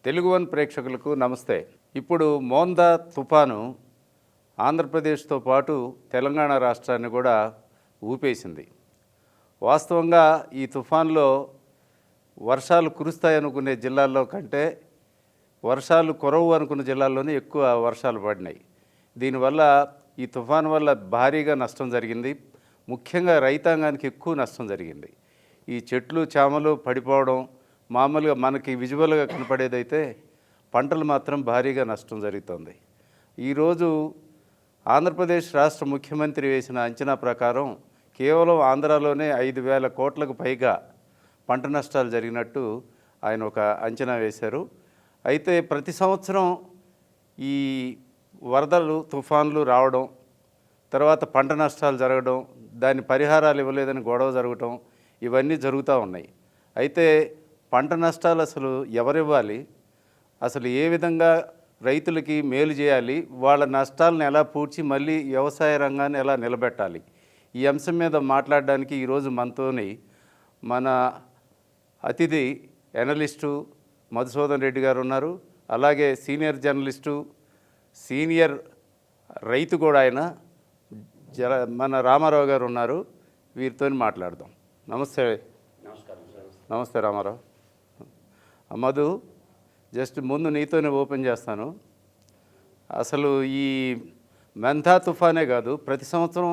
Telugu one ప్రేక్షకులకు నమస్తే. ఇప్పుడు మోందా తుఫాను ఆంధ్రప్రదేశ్తో పాటు తెలంగాణ రాష్ట్రాన్ని కూడా ఊపేసింది. వాస్తవంగా ఈ తుఫాన్లో వర్షాలు కురుస్తాయనుకునే జిల్లాల్లో కంటే వర్షాలు కురవు అనుకున్న జిల్లాల్లోనే ఎక్కువ వర్షాలు పడినాయి. దీనివల్ల ఈ తుఫాను వల్ల భారీగా నష్టం జరిగింది. ముఖ్యంగా రైతాంగానికి ఎక్కువ నష్టం జరిగింది. ఈ చెట్లు చేమలు పడిపోవడం మామూలుగా మనకి విజువల్గా కనపడేదైతే పంటలు మాత్రం భారీగా నష్టం జరుగుతుంది. ఈరోజు ఆంధ్రప్రదేశ్ రాష్ట్ర ముఖ్యమంత్రి వేసిన అంచనా ప్రకారం కేవలం ఆంధ్రాలోనే 5,000 కోట్లకు పైగా పంట నష్టాలు జరిగినట్టు ఆయన ఒక అంచనా వేశారు. అయితే ప్రతి సంవత్సరం ఈ వరదలు తుఫాన్లు రావడం, తర్వాత పంట నష్టాలు జరగడం, దాని పరిహారాలు ఇవ్వలేదని గొడవ జరగటం ఇవన్నీ జరుగుతూ ఉన్నాయి. అయితే పంట నష్టాలు అసలు ఎవరివ్వాలి, అసలు ఏ విధంగా రైతులకి మేలు చేయాలి, వాళ్ళ నష్టాలను ఎలా పూడ్చి మళ్ళీ వ్యవసాయ రంగాన్ని ఎలా నిలబెట్టాలి, ఈ అంశం మీద మాట్లాడడానికి ఈరోజు మనతోని మన అతిథి ఎనలిస్టు మధుసూదన్ రెడ్డి గారు ఉన్నారు. అలాగే సీనియర్ జర్నలిస్టు, సీనియర్ రైతు కూడా ఆయన మన రామారావు గారు ఉన్నారు. వీరితో మాట్లాడదాం. నమస్తే. నమస్తే రామారావు. మధు, జస్ట్ ముందు నీతోనే ఓపెన్ చేస్తాను. అసలు ఈ మెంథా తుఫానే కాదు, ప్రతి సంవత్సరం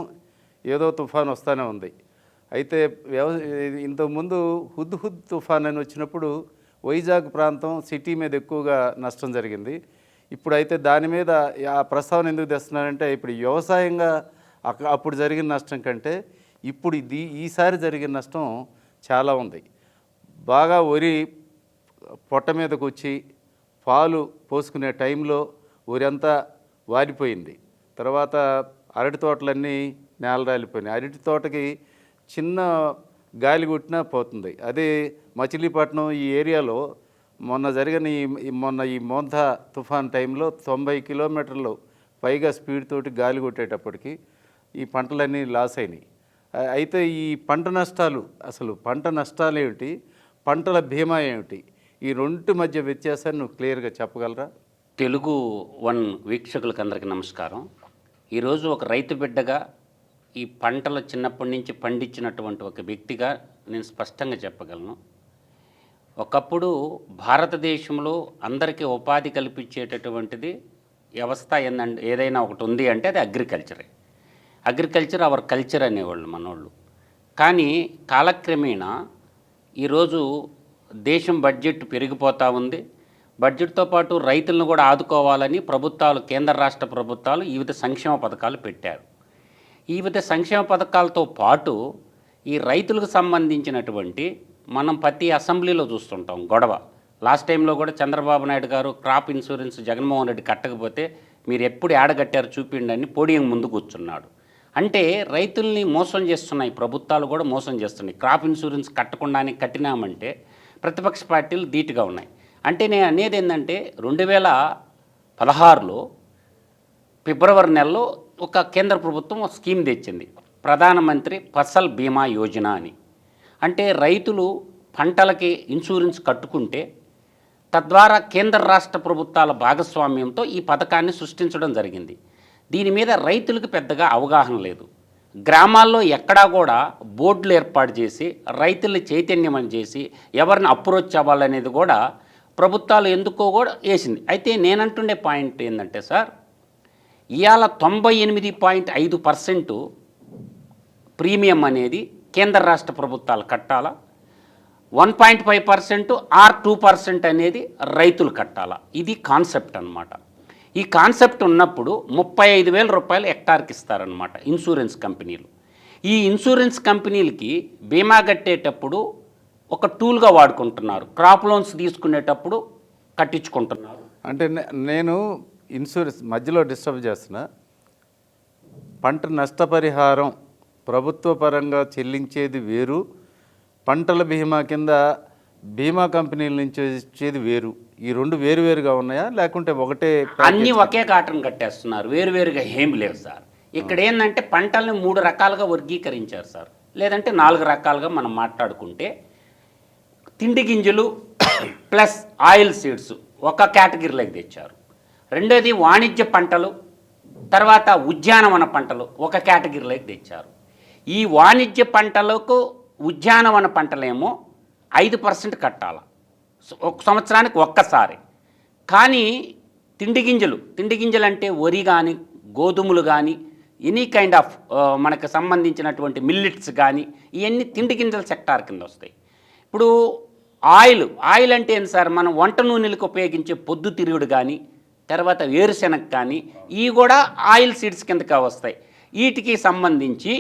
ఏదో తుఫాన్ వస్తూనే ఉంది. అయితే ఇంతకుముందు హుద్ తుఫాన్ అని వచ్చినప్పుడు వైజాగ్ ప్రాంతం సిటీ మీద ఎక్కువగా నష్టం జరిగింది. ఇప్పుడైతే దాని మీద ఆ ప్రస్తావన ఎందుకు తెస్తున్నానంటే, ఇప్పుడు వ్యవసాయంగా అప్పుడు జరిగిన నష్టం కంటే ఇప్పుడు ఈసారి జరిగిన నష్టం చాలా ఉంది. బాగా వరి పొట్ట మీదకు వచ్చి పాలు పోసుకునే టైంలో వరి అంతా వారిపోయింది. తర్వాత అరటి తోటలన్నీ నేల రాలిపోయినాయి. అరటి తోటకి చిన్న గాలి కొట్టినా పోతుంది. అదే మచిలీపట్నం ఈ ఏరియాలో మొన్న ఈ మోందా తుఫాన్ టైంలో 90 కిలోమీటర్లు పైగా స్పీడ్ తోటి గాలి కొట్టేటప్పటికి ఈ పంటలన్నీ లాస్ అయినాయి. అయితే ఈ పంట నష్టాలు, అసలు పంట నష్టాలు ఏమిటి, పంటల బీమా ఏమిటి, ఈ రెండింటి మధ్య వ్యత్యాసాన్ని నువ్వు క్లియర్గా చెప్పగలరా? తెలుగు వన్ వీక్షకులకు అందరికీ నమస్కారం. ఈరోజు ఒక రైతు బిడ్డగా, ఈ పంటలు చిన్నప్పటి నుంచి పండించినటువంటి ఒక వ్యక్తిగా నేను స్పష్టంగా చెప్పగలను. ఒకప్పుడు భారతదేశంలో అందరికీ ఉపాధి కల్పించేటటువంటిది వ్యవస్థ ఏదైనా ఒకటి ఉంది అంటే అది అగ్రికల్చరే. అగ్రికల్చర్ అవర్ కల్చర్ అనేవాళ్ళు మనోళ్ళు. కానీ కాలక్రమేణా ఈరోజు దేశం బడ్జెట్ పెరిగిపోతూ ఉంది. బడ్జెట్తో పాటు రైతులను కూడా ఆదుకోవాలని ప్రభుత్వాలు, కేంద్ర రాష్ట్ర ప్రభుత్వాలు వివిధ సంక్షేమ పథకాలు పెట్టారు. ఈ వివిధ సంక్షేమ పథకాలతో పాటు ఈ రైతులకు సంబంధించినటువంటి మనం ప్రతి అసెంబ్లీలో చూస్తుంటాం గొడవ. లాస్ట్ టైంలో కూడా చంద్రబాబు నాయుడు గారు క్రాప్ ఇన్సూరెన్స్ జగన్మోహన్ రెడ్డి కట్టకపోతే మీరు ఎప్పుడు ఏడగట్టారు చూపిండి అని పోడియం ముందు కూర్చున్నాడు. అంటే రైతుల్ని మోసం చేస్తున్నాయి, ప్రభుత్వాలు కూడా మోసం చేస్తున్నాయి. క్రాప్ ఇన్సూరెన్స్ కట్టకుండానే కట్టినామంటే ప్రతిపక్ష పార్టీలు ధీటుగా ఉన్నాయి. అంటే నేను అనేది ఏంటంటే 2016లో ఫిబ్రవరి నెలలో ఒక కేంద్ర ప్రభుత్వం ఒక స్కీమ్ తెచ్చింది, ప్రధానమంత్రి ఫసల్ బీమా యోజన అని. అంటే రైతులు పంటలకి ఇన్సూరెన్స్ కట్టుకుంటే తద్వారా కేంద్ర రాష్ట్ర ప్రభుత్వాల భాగస్వామ్యంతో ఈ పథకాన్ని సృష్టించడం జరిగింది. దీని మీద రైతులకు పెద్దగా అవగాహన లేదు. గ్రామాల్లో ఎక్కడా కూడా బోర్డులు ఏర్పాటు చేసి రైతుల్ని చైతన్యం చేసి ఎవరిని అప్రోచ్ అవ్వాలనేది కూడా ప్రభుత్వాలు ఎందుకో కూడా వేసింది. అయితే నేనంటుండే పాయింట్ ఏంటంటే సార్, ఇవాళ 98.5% ప్రీమియం అనేది కేంద్ర రాష్ట్ర ప్రభుత్వాలు కట్టాలా, 1.5% ఆర్ 2% అనేది రైతులు కట్టాలా. ఇది కాన్సెప్ట్ అన్నమాట. ఈ కాన్సెప్ట్ ఉన్నప్పుడు 35,000 రూపాయలు హెక్టార్కి ఇస్తారనమాట ఇన్సూరెన్స్ కంపెనీలు. ఈ ఇన్సూరెన్స్ కంపెనీలకి బీమా కట్టేటప్పుడు ఒక టూల్గా వాడుకుంటున్నారు, క్రాప్ లోన్స్ తీసుకునేటప్పుడు కట్టించుకుంటున్నారు. అంటే నేను ఇన్సూరెన్స్ మధ్యలో డిస్టర్బ్ చేస్తున్నా. పంట నష్టపరిహారం ప్రభుత్వ పరంగా చెల్లించేది వేరు, పంటల బీమా కింద బీమా కంపెనీల నుంచి వచ్చేది వేరు. ఈ రెండు వేరువేరుగా ఉన్నాయా లేకుంటే ఒకటే? అన్నీ ఒకే కాటన్ కట్టేస్తున్నారు, వేరువేరుగా ఏమి లేవు సార్. ఇక్కడ ఏంటంటే పంటల్ని 3 రకాలుగా వర్గీకరించారు సార్, లేదంటే 4 రకాలుగా మనం మాట్లాడుకుంటే తిండి గింజలు ప్లస్ ఆయిల్ సీడ్స్ ఒక కేటగిరీలోకి తెచ్చారు. రెండోది వాణిజ్య పంటలు, తర్వాత ఉద్యానవన పంటలు ఒక కేటగిరీలోకి తెచ్చారు. ఈ వాణిజ్య పంటలకు ఉద్యానవన పంటలేమో 5% కట్టాలి ఒక సంవత్సరానికి ఒక్కసారి. కానీ తిండి గింజలు అంటే వరి కానీ, గోధుమలు కానీ, ఎనీ కైండ్ ఆఫ్ మనకు సంబంధించినటువంటి మిల్లెట్స్ కానీ, ఇవన్నీ తిండి గింజల సెక్టార్ కింద వస్తాయి. ఇప్పుడు ఆయిల్ అంటే ఏంటి సార్, మనం వంట నూనెలకు ఉపయోగించే పొద్దుతిరుగుడు కానీ, తర్వాత వేరుశెనగ కానీ, ఇవి కూడా ఆయిల్ సీడ్స్ కిందకి వస్తాయి. వీటికి సంబంధించి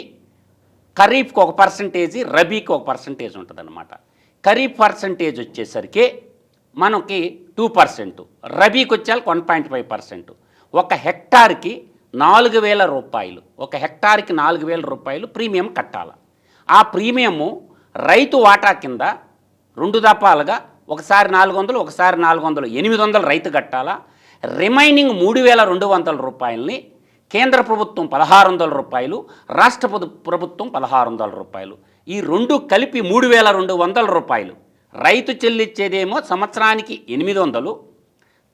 ఖరీఫ్కి ఒక పర్సంటేజ్, రబీకి ఒక పర్సంటేజ్ ఉంటుంది అన్నమాట. ఖరీఫ్ పర్సంటేజ్ వచ్చేసరికి మనకి 2%, రబీకి వచ్చేసరికి 1.5%. ఒక హెక్టార్కి 4,000 రూపాయలు, ఒక హెక్టార్కి 4,000 రూపాయలు ప్రీమియం కట్టాలి. ఆ ప్రీమియము రైతు వాటా కింద 2 దఫాలుగా ఒకసారి 400, ఒకసారి 400, 800 రైతు కట్టాలా. రిమైనింగ్ 3,200 రూపాయలని కేంద్ర ప్రభుత్వం 1,600 రూపాయలు, రాష్ట్ర ప్రభుత్వం 1,600 రూపాయలు, ఈ రెండు కలిపి 3,200 రూపాయలు. రైతు చెల్లించేదేమో సంవత్సరానికి 800,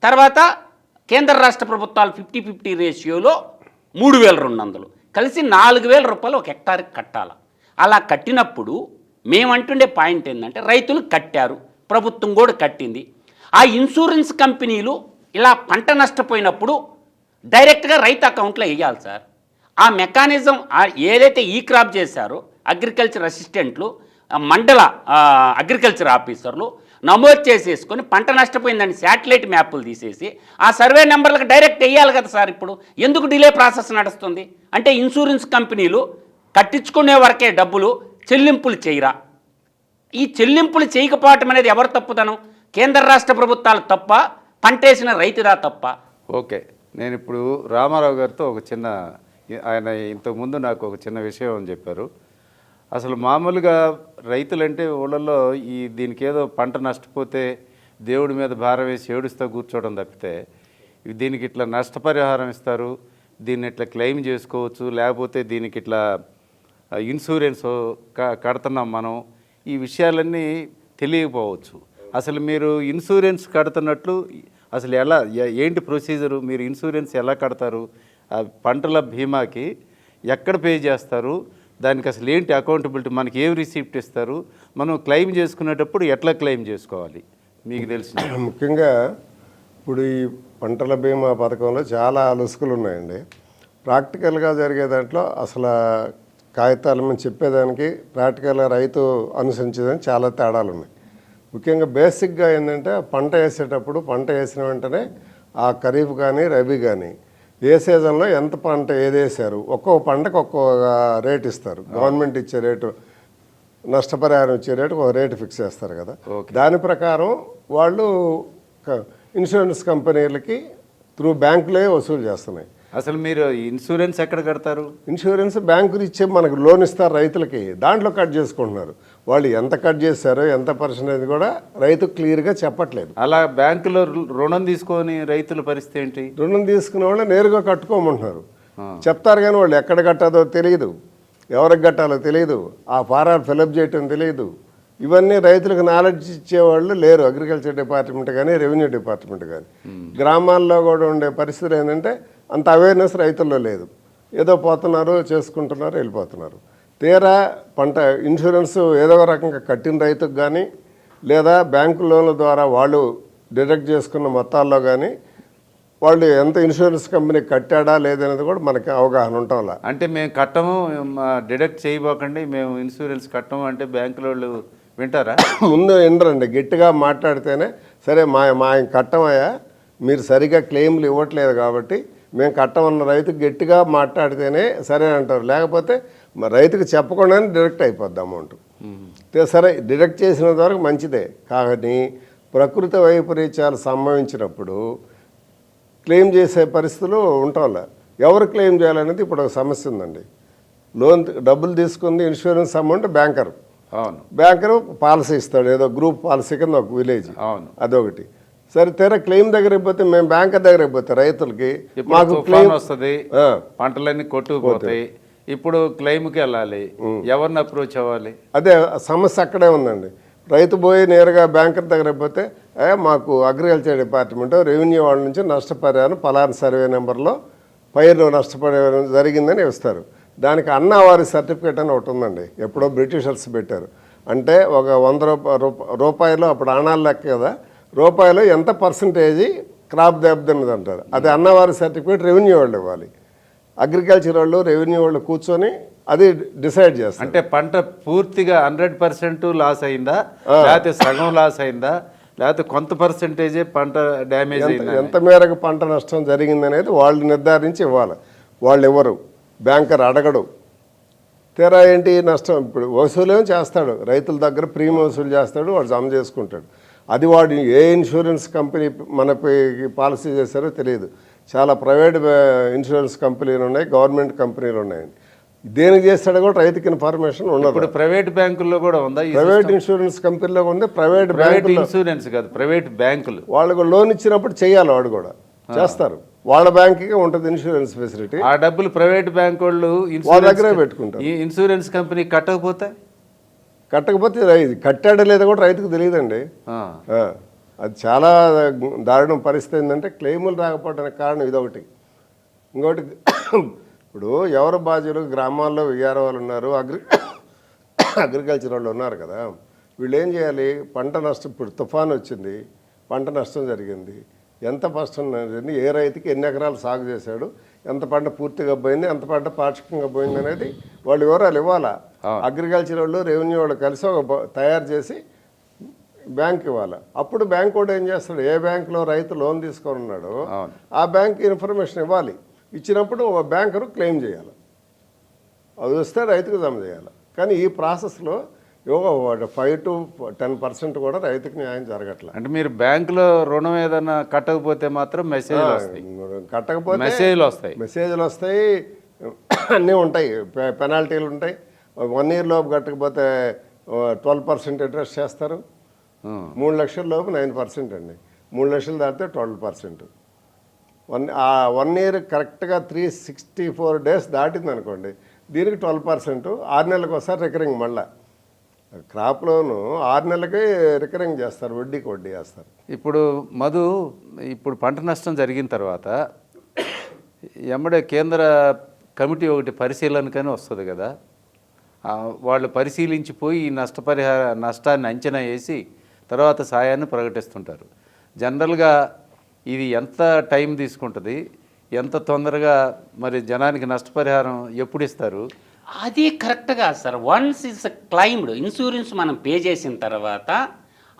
తర్వాత కేంద్ర రాష్ట్ర ప్రభుత్వాలు 50-50 రేషియోలో 3,200, కలిసి 4,000 రూపాయలు ఒక హెక్టార్కి కట్టాలి. అలా కట్టినప్పుడు మేమంటుండే పాయింట్ ఏంటంటే, రైతులు కట్టారు, ప్రభుత్వం కూడా కట్టింది. ఆ ఇన్సూరెన్స్ కంపెనీలు ఇలా పంట నష్టపోయినప్పుడు డైరెక్ట్గా రైతు అకౌంట్లో వేయాలి సార్. ఆ మెకానిజం ఏదైతే ఈ క్రాప్ చేశారో అగ్రికల్చర్ అసిస్టెంట్లు, మండల అగ్రికల్చర్ ఆఫీసర్లు నమోదు చేసేసుకొని పంట నష్టపోయిందని శాటిలైట్ మ్యాప్లు తీసేసి ఆ సర్వే నెంబర్లకు డైరెక్ట్ వేయాలి కదా సార్. ఇప్పుడు ఎందుకు డిలే ప్రాసెస్ నడుస్తుంది అంటే, ఇన్సూరెన్స్ కంపెనీలు కట్టించుకునే వరకే డబ్బులు చెల్లింపులు చేయరా? ఈ చెల్లింపులు చేయకపోవటం అనేది ఎవరు తప్పుదనం? కేంద్ర రాష్ట్ర ప్రభుత్వాలు తప్ప, పంటేసిన రైతుదా తప్ప? ఓకే, నేను ఇప్పుడు రామారావు గారితో ఆయన ఇంతకుముందు నాకు ఒక చిన్న విషయం చెప్పారు. అసలు మామూలుగా రైతులంటే ఊళ్ళల్లో దీనికి ఏదో పంట నష్టపోతే దేవుడి మీద భారం వేసి ఏడుస్తూ కూర్చోవడం తప్పితే, దీనికి ఇట్లా నష్టపరిహారం ఇస్తారు, దీన్ని ఇట్లా క్లెయిమ్ చేసుకోవచ్చు, లేకపోతే దీనికి ఇట్లా ఇన్సూరెన్స్ కడుతున్నాం మనం, ఈ విషయాలన్నీ తెలియకపోవచ్చు. అసలు మీరు ఇన్సూరెన్స్ కడుతున్నట్లు అసలు ఏంటి ప్రొసీజరు? మీరు ఇన్సూరెన్స్ ఎలా కడతారు? పంటల బీమాకి ఎక్కడ పే చేస్తారు? దానికి అసలు ఏంటి అకౌంటబిలిటీ? మనకి ఏం రిసీప్ట్ ఇస్తారు? మనం క్లెయిమ్ చేసుకునేటప్పుడు ఎట్లా క్లెయిమ్ చేసుకోవాలి మీకు తెలిసి? ముఖ్యంగా ఇప్పుడు ఈ పంటల బీమా పథకంలో చాలా లొసుకులు ఉన్నాయండి. ప్రాక్టికల్గా జరిగే దాంట్లో అసలు కాగితాలు మేము చెప్పేదానికి ప్రాక్టికల్గా రైతు అనుసరించేదానికి చాలా తేడాలు ఉన్నాయి. ముఖ్యంగా బేసిక్గా ఏంటంటే, పంట వేసేటప్పుడు పంట వేసిన వెంటనే ఆ ఖరీఫ్ కానీ రబీ కానీ ఏ సీజన్లో ఎంత పంట ఏది వేసారు, ఒక్కొక్క పంటకు ఒక్కొక్క రేట్ ఇస్తారు. గవర్నమెంట్ ఇచ్చే రేటు, నష్టపరిహారం ఇచ్చే రేటు ఒక రేటు ఫిక్స్ చేస్తారు కదా. దాని ప్రకారం వాళ్ళు ఇన్సూరెన్స్ కంపెనీలకి త్రూ బ్యాంకులే వసూలు చేస్తున్నాయి. అసలు మీరు ఇన్సూరెన్స్ ఎక్కడ కడతారు? ఇన్సూరెన్స్ బ్యాంకులు ఇచ్చే మనకు లోన్ ఇస్తారు రైతులకి, దాంట్లో కట్ చేసుకుంటున్నారు. వాళ్ళు ఎంత కట్ చేశారో ఎంత పర్సెంటేజ్ కూడా రైతు క్లియర్గా చెప్పట్లేదు. అలా బ్యాంకులో రుణం తీసుకొని రైతుల పరిస్థితి ఏంటి? రుణం తీసుకునే వాళ్ళు నేరుగా కట్టుకోమంటున్నారు. చెప్తారు కానీ వాళ్ళు ఎక్కడ కట్టాదో తెలియదు, ఎవరికి కట్టాలో తెలియదు, ఆ ఫారాలు ఫిలప్ చేయటం తెలియదు. ఇవన్నీ రైతులకు నాలెడ్జ్ ఇచ్చేవాళ్ళు లేరు. అగ్రికల్చర్ డిపార్ట్మెంట్ కానీ, రెవెన్యూ డిపార్ట్మెంట్ కానీ. గ్రామాల్లో కూడా ఉండే పరిస్థితులు ఏంటంటే, అంత అవేర్నెస్ రైతుల్లో లేదు. ఏదో పోతున్నారు, చేసుకుంటున్నారు, వెళ్ళిపోతున్నారు. తీరా పంట ఇన్సూరెన్స్ ఏదో రకంగా కట్టిన రైతుకు కానీ, లేదా బ్యాంకు లోన్ల ద్వారా వాళ్ళు డిడక్ట్ చేసుకున్న మొత్తాల్లో కానీ వాళ్ళు ఎంత ఇన్సూరెన్స్ కంపెనీ కట్టాడా లేదనేది కూడా మనకి అవగాహన ఉంటాం. అంటే మేము కట్టము, డిడక్ట్ చేయబోకండి, మేము ఇన్సూరెన్స్ కట్టము అంటే బ్యాంకుల వాళ్ళు వింటారా? ముందు వినరండి. గట్టిగా మాట్లాడితేనే సరే మా కట్టమయ్యా, మీరు సరిగా క్లెయిమ్లు ఇవ్వట్లేదు కాబట్టి మేము కట్టమన్న రైతుకు గట్టిగా మాట్లాడితేనే సరే అంటారు. లేకపోతే రైతుకు చెప్పకుండానే డిడక్ట్ అయిపోద్ది అమౌంట్. సరే డిడక్ట్ చేసిన వరకు మంచిదే, కానీ ప్రకృతి వైపరీత్యాలు సంభవించినప్పుడు క్లెయిమ్ చేసే పరిస్థితులు ఉంటాం. ఎవరు క్లెయిమ్ చేయాలనేది ఇప్పుడు ఒక సమస్య ఉందండి. లోన్ డబ్బులు తీసుకుంది ఇన్సూరెన్స్ అమౌంట్ బ్యాంకరు. అవును, బ్యాంకరు పాలసీ ఇస్తాడు, ఏదో గ్రూప్ పాలసీ కింద ఒక విలేజ్. అవును, అదొకటి. సరే తీరా క్లెయిమ్ దగ్గరికి పోతే, మేము బ్యాంకర్ దగ్గరికి పోతే రైతులకి మాకు క్లెయిమ్ వస్తుంది, పంటలన్నీ కొట్టుకుపోతాయి, ఇప్పుడు క్లెయిమ్కి వెళ్ళాలి, ఎవరిని అప్రోచ్ అవ్వాలి? అదే సమస్య అక్కడే ఉందండి. రైతు పోయి నేరుగా బ్యాంకర్ దగ్గరికి పోతే, మాకు అగ్రికల్చర్ డిపార్ట్మెంట్ రెవెన్యూ వాళ్ళ నుంచి నష్టపరిహారం పలానా సర్వే నెంబర్లో పైరు నష్టపరిహారం జరిగిందని ఇస్తారు. దానికి అన్నవారి సర్టిఫికేట్ అని ఒకటి ఉందండి, ఎప్పుడో బ్రిటిషర్స్ పెట్టారు. అంటే ఒక 100 రూపాయలు అప్పుడు ఆణాలు లెక్క కదా, రూపాయలు ఎంత పర్సంటేజీ క్రాప్ దెబ్బతిన్నది అంటారు. అది అన్నవారి సర్టిఫికేట్ రెవెన్యూ వాళ్ళు ఇవ్వాలి. అగ్రికల్చర్ వాళ్ళు రెవెన్యూ వాళ్ళు కూర్చొని అది డిసైడ్ చేస్తారు. అంటే పంట పూర్తిగా 100% లాస్ అయిందా, లేకపోతే సగం లాస్ అయిందా, లేకపోతే కొంత పర్సెంటేజే పంట డ్యామేజ్ అయిందా, ఎంత మేరకు పంట నష్టం జరిగిందనేది వాళ్ళు నిర్ధారించి ఇవ్వాలి. వాళ్ళు ఇవ్వరు, బ్యాంకర్ అడగడు. తీరా ఏంటి నష్టం ఇప్పుడు వసూలేమో చేస్తాడు, రైతుల దగ్గర ప్రీమియం వసూలు చేస్తాడు, వాడు జమ చేసుకుంటాడు. అది వాడు ఏ ఇన్సూరెన్స్ కంపెనీ మనకి పాలసీ చేశారో తెలియదు. చాలా ప్రైవేట్ ఇన్సూరెన్స్ కంపెనీలు ఉన్నాయి, గవర్నమెంట్ కంపెనీలు ఉన్నాయండి. దేనికి చేస్తాడో కూడా రైతుకి ఇన్ఫర్మేషన్ ఉండదు. ఇప్పుడు ప్రైవేట్ బ్యాంకుల్లో కూడా ఉందా? ప్రైవేట్ ఇన్సూరెన్స్ కంపెనీలో ఉంది, ప్రైవేట్ ఇన్సూరెన్స్ కాదు, ప్రైవేట్ బ్యాంకులు వాళ్ళకు లోన్ ఇచ్చినప్పుడు చేయాలి, వాడు కూడా చేస్తారు. వాళ్ళ బ్యాంకుకే ఉంటుంది ఇన్సూరెన్స్ ఫెసిలిటీ. ఆ డబ్బులు ప్రైవేట్ బ్యాంక్ వాళ్ళు వాళ్ళ దగ్గరే పెట్టుకుంటారు. ఈ ఇన్సూరెన్స్ కంపెనీ కట్టకపోతే కట్టాడో లేదో కూడా రైతుకు తెలియదండి. అది చాలా దారుణం పరిస్థితి. ఏంటంటే క్లెయిములు రాకపోవడానికి కారణం ఇదొకటి. ఇంకొకటి, ఇప్పుడు ఎవరు బాధ్యులు? గ్రామాల్లో విఆర్ఓ వాళ్ళు ఉన్నారు, అగ్రికల్చర్ వాళ్ళు ఉన్నారు కదా. వీళ్ళు ఏం చేయాలి? పంట నష్టం, ఇప్పుడు తుఫాన్ వచ్చింది, పంట నష్టం జరిగింది, ఎంత నష్టం జరిగింది, ఏ రైతుకి ఎన్ని ఎకరాలు సాగు చేశాడు, ఎంత పంట పూర్తిగా పోయింది, ఎంత పంట పాక్షికంగా పోయింది అనేది వాళ్ళు వివరాలు ఇవ్వాలా. అగ్రికల్చర్ వాళ్ళు రెవెన్యూ వాళ్ళు కలిసి ఒక తయారు చేసి బ్యాంక్ ఇవ్వాలి. అప్పుడు బ్యాంక్ కూడా ఏం చేస్తాడు, ఏ బ్యాంకులో రైతు లోన్ తీసుకొని ఉన్నాడో ఆ బ్యాంక్ ఇన్ఫర్మేషన్ ఇవ్వాలి. ఇచ్చినప్పుడు బ్యాంకరు క్లెయిమ్ చేయాలి, అది వస్తే రైతుకు జమ చేయాలి. కానీ ఈ ప్రాసెస్లో 5 to 10% కూడా రైతుకు న్యాయం జరగట్లేదు. అంటే మీరు బ్యాంకులో రుణం ఏదైనా కట్టకపోతే మాత్రం మెసేజ్లు వస్తాయి, కట్టకపోతే మెసేజ్లు వస్తాయి, అన్నీ ఉంటాయి, పెనాల్టీలు ఉంటాయి. 1 year లోపు కట్టకపోతే 12% ఇంట్రెస్ట్ చేస్తారు. 3 లక్షల లోపు 9% అండి, 3 లక్షలు దాటితే 12%. 1 year కరెక్ట్గా 364 days దాటింది అనుకోండి, దీనికి 12%. 6 నెలలకు ఒకసారి రికరింగ్. మళ్ళీ క్రాప్ లోను 6 నెలలకే రికరింగ్ చేస్తారు, వడ్డీకి వడ్డీ వేస్తారు. ఇప్పుడు ఇప్పుడు పంట నష్టం జరిగిన తర్వాత ఎమ్మడే కేంద్ర కమిటీ ఒకటి పరిశీలనకని వస్తుంది కదా, వాళ్ళు పరిశీలించిపోయి ఈ నష్టాన్ని అంచనా వేసి తర్వాత సాయాన్ని ప్రకటిస్తుంటారు. జనరల్గా ఇది ఎంత టైం తీసుకుంటుంది, ఎంత తొందరగా మరి జనానికి నష్టపరిహారం ఎప్పుడు ఇస్తారు? అది కరెక్ట్గా sir. Once is claimed insurance మనం పే చేసిన తర్వాత